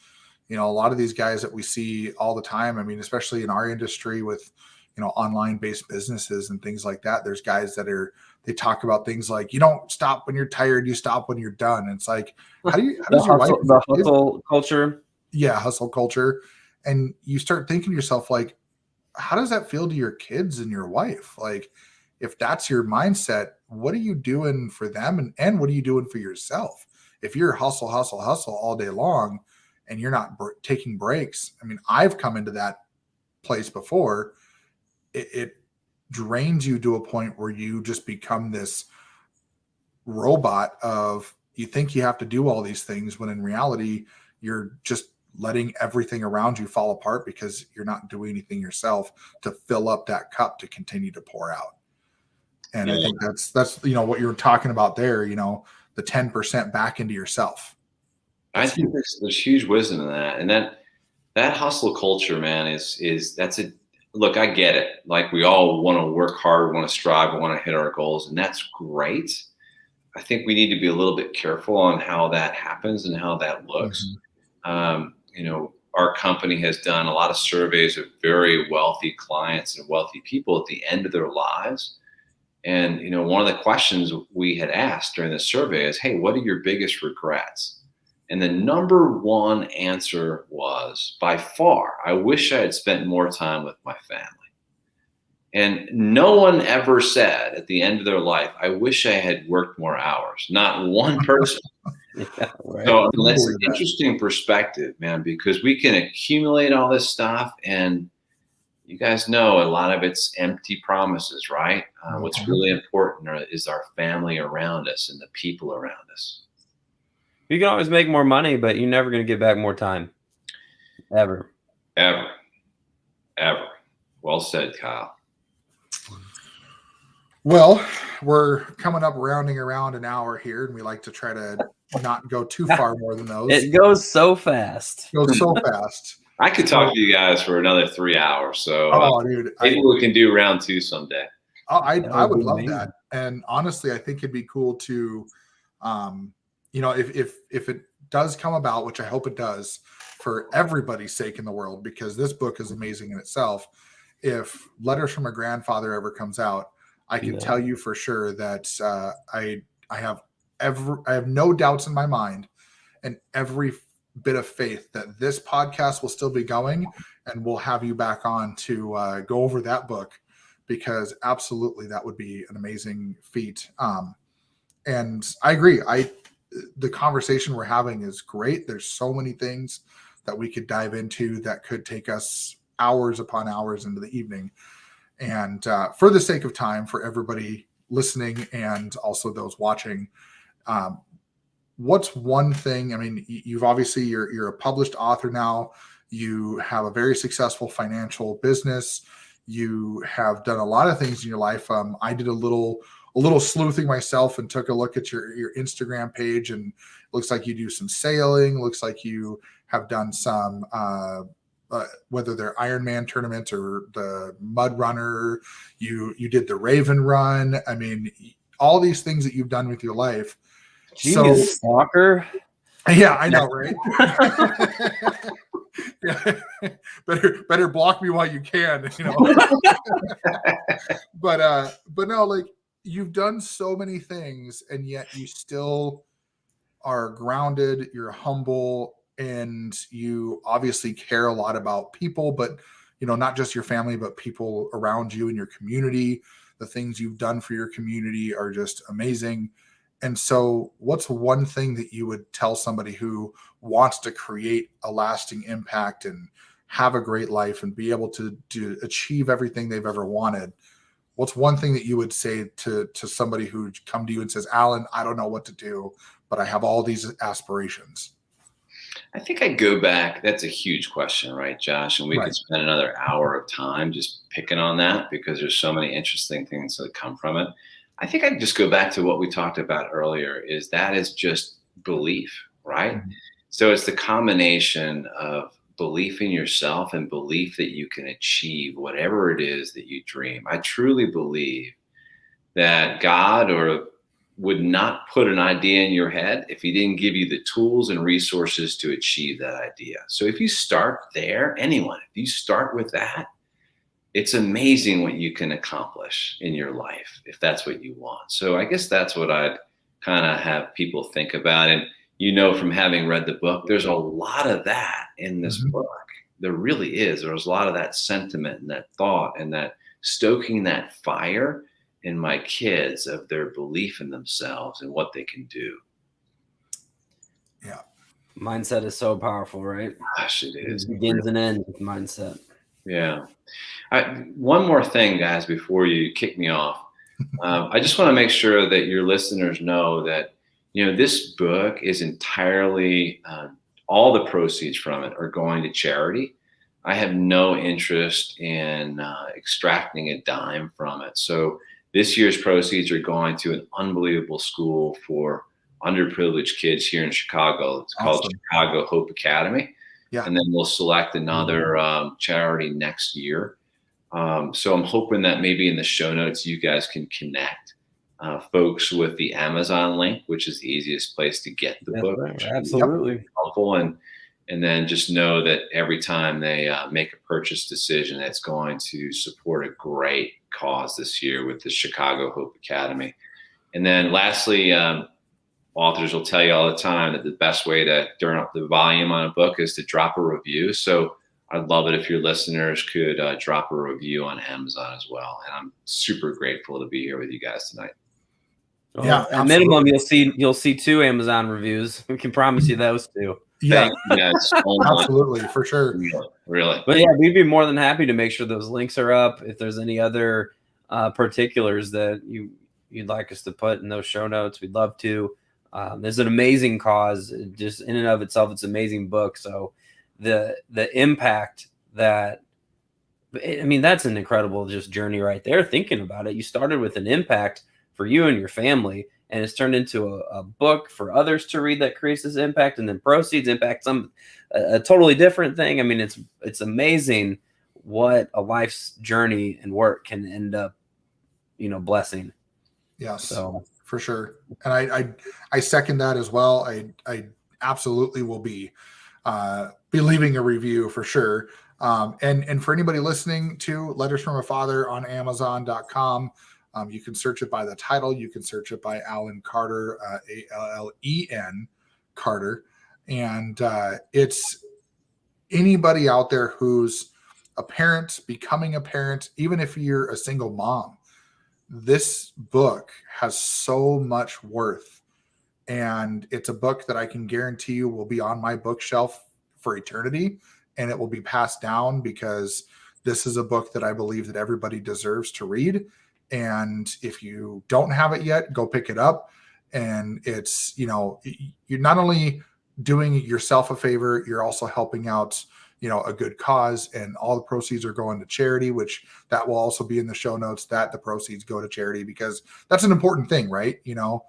you know, a lot of these guys that we see all the time, I mean, especially in our industry with, you know, online based businesses and things like that, there's guys that they talk about things like, you don't stop when you're tired, you stop when you're done. And it's like, how does your wife, the hustle culture? Yeah, hustle culture. And you start thinking to yourself, like, how does that feel to your kids and your wife? Like, if that's your mindset, what are you doing for them? And what are you doing for yourself? If you're hustle all day long and you're not taking breaks, I mean, I've come into that place before. It drains you to a point where you just become this robot of, you think you have to do all these things when in reality, you're just letting everything around you fall apart because you're not doing anything yourself to fill up that cup to continue to pour out. And I think that's, you know, what you're talking about there, you know, the 10% back into yourself. I think there's huge wisdom in that. And that hustle culture, man, look, I get it. Like, we all want to work hard, want to strive, want to hit our goals, and that's great. I think we need to be a little bit careful on how that happens and how that looks. You know, our company has done a lot of surveys of very wealthy clients and wealthy people at the end of their lives. And, you know, one of the questions we had asked during the survey is, hey, what are your biggest regrets? And the number one answer was, by far, I wish I had spent more time with my family. And no one ever said at the end of their life, I wish I had worked more hours. Not one person. Yeah, right. So I mean, that's an interesting perspective, man, because we can accumulate all this stuff, and you guys know a lot of it's empty promises, right? What's really important is our family around us and the people around us. You can always make more money, but you're never going to get back more time. Ever. Well said, Kyle. Well, we're coming up rounding around an hour here, and we like to try to not go too far more than those. It goes so fast. I could talk to you guys for another 3 hours. So dude, maybe we can do round 2 someday. I would love that. And honestly, I think it'd be cool to, you know, if it does come about, which I hope it does, for everybody's sake in the world, because this book is amazing in itself. If Letters from a Grandfather ever comes out, I can tell you for sure that I have no doubts in my mind and every bit of faith that this podcast will still be going, and we'll have you back on to go over that book, because absolutely that would be an amazing feat. And I agree. The conversation we're having is great. There's so many things that we could dive into that could take us hours upon hours into the evening. And for the sake of time, for everybody listening and also those watching, what's one thing? I mean, you've obviously you're a published author now. You have a very successful financial business. You have done a lot of things in your life. I did a little little sleuthing myself and took a look at your Instagram page, and looks like you do some sailing. Looks like you have done some, whether they're Ironman tournaments or the Mud Runner, you did the Raven Run. I mean, all these things that you've done with your life. Genius stalker. Yeah, I know, right? Yeah. Better block me while you can, you know. But no, like, you've done so many things, and yet you still are grounded, you're humble, and you obviously care a lot about people, but, you know, not just your family, but people around you in your community. The things you've done for your community are just amazing. And so what's one thing that you would tell somebody who wants to create a lasting impact and have a great life and be able to achieve everything they've ever wanted? What's one thing that you would say to somebody who come to you and says, Alan, I don't know what to do, but I have all these aspirations? I think I'd go back. That's a huge question, right, Josh? And we could spend another hour of time just picking on that, because there's so many interesting things that come from it. I think I'd just go back to what we talked about earlier, is that is just belief, right? Mm-hmm. So it's the combination of belief in yourself and belief that you can achieve whatever it is that you dream. I truly believe that God would not put an idea in your head if he didn't give you the tools and resources to achieve that idea. So if you start there, if you start with that, it's amazing what you can accomplish in your life if that's what you want. So I guess that's what I'd kind of have people think about. And, you know, from having read the book, there's a lot of that in this book. There really is. There's a lot of that sentiment and that thought and that stoking that fire in my kids of their belief in themselves and what they can do. Yeah. Mindset is so powerful, right? Gosh, it is. It begins and ends with mindset. Yeah. One more thing, guys, before you kick me off. I just want to make sure that your listeners know that, you know, this book is entirely, all the proceeds from it are going to charity. I have no interest in extracting a dime from it. So this year's proceeds are going to an unbelievable school for underprivileged kids here in Chicago. It's called Chicago Hope Academy. Yeah. And then we'll select another charity next year. So I'm hoping that maybe in the show notes, you guys can connect folks with the Amazon link, which is the easiest place to get the book. Right. Absolutely helpful. And then just know that every time they make a purchase decision, it's going to support a great cause this year with the Chicago Hope Academy. And then lastly, authors will tell you all the time that the best way to turn up the volume on a book is to drop a review. So I'd love it if your listeners could drop a review on Amazon as well. And I'm super grateful to be here with you guys tonight. Well, yeah, at minimum, you'll see 2 Amazon reviews. We can promise you those 2. Yeah, thank you guys so much. Absolutely, for sure. Really. But yeah, we'd be more than happy to make sure those links are up. If there's any other particulars that you'd like us to put in those show notes, we'd love to. There's an amazing cause, just in and of itself. It's an amazing book. So the impact that, I mean, that's an incredible just journey right there. Thinking about it, you started with an impact for you and your family, and it's turned into a book for others to read that creates this impact, and then proceeds impact a totally different thing. I mean, it's amazing what a life's journey and work can end up, blessing. Yes, so for sure. And I second that as well. I absolutely will be leaving a review for sure. And for anybody listening to Letters from a Father on Amazon.com, you can search it by the title. You can search it by Alan Carter, Allen Carter. And it's anybody out there who's a parent, becoming a parent, even if you're a single mom, this book has so much worth. And it's a book that I can guarantee you will be on my bookshelf for eternity, and it will be passed down, because this is a book that I believe that everybody deserves to read. And if you don't have it yet, go pick it up. And it's, you're not only doing yourself a favor, you're also helping out a good cause, and all the proceeds are going to charity, which that will also be in the show notes, that the proceeds go to charity, because that's an important thing, right? You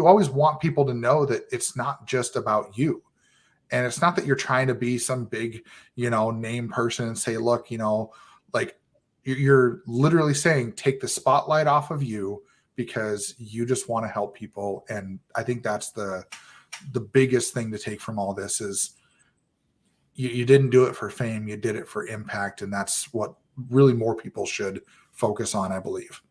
always want people to know that it's not just about you. And it's not that you're trying to be some big, name person and say, look, like you're literally saying, take the spotlight off of you because you just want to help people. And I think that's the biggest thing to take from all this is you didn't do it for fame. You did it for impact. And that's what really more people should focus on, I believe.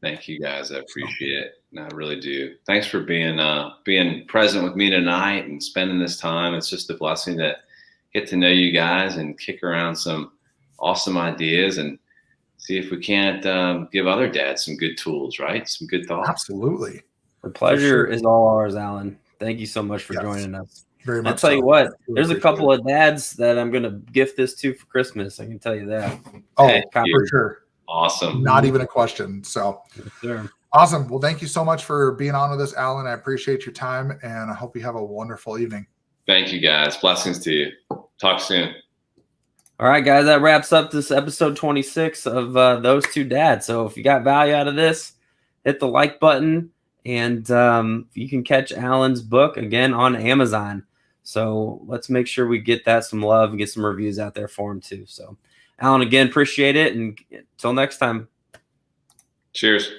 Thank you guys. I appreciate it. I really do. Thanks for being present with me tonight and spending this time. It's just a blessing to get to know you guys and kick around some awesome ideas and see if we can't give other dads some good tools, right? Some good thoughts. Absolutely. The pleasure is all ours, Alan. Thank you so much for joining us. Very much. I'll tell you what, there's a couple of dads that I'm going to gift this to for Christmas. I can tell you that. For sure. Awesome. Not even a question. So sure. Awesome. Well, thank you so much for being on with us, Alan. I appreciate your time, and I hope you have a wonderful evening. Thank you, guys. Blessings to you. Talk soon. All right, guys, that wraps up this episode 26 of Those Two Dads. So if you got value out of this, hit the like button, and you can catch Alan's book again on Amazon. So let's make sure we get that some love and get some reviews out there for him too. So Alan, again, appreciate it. And until next time. Cheers.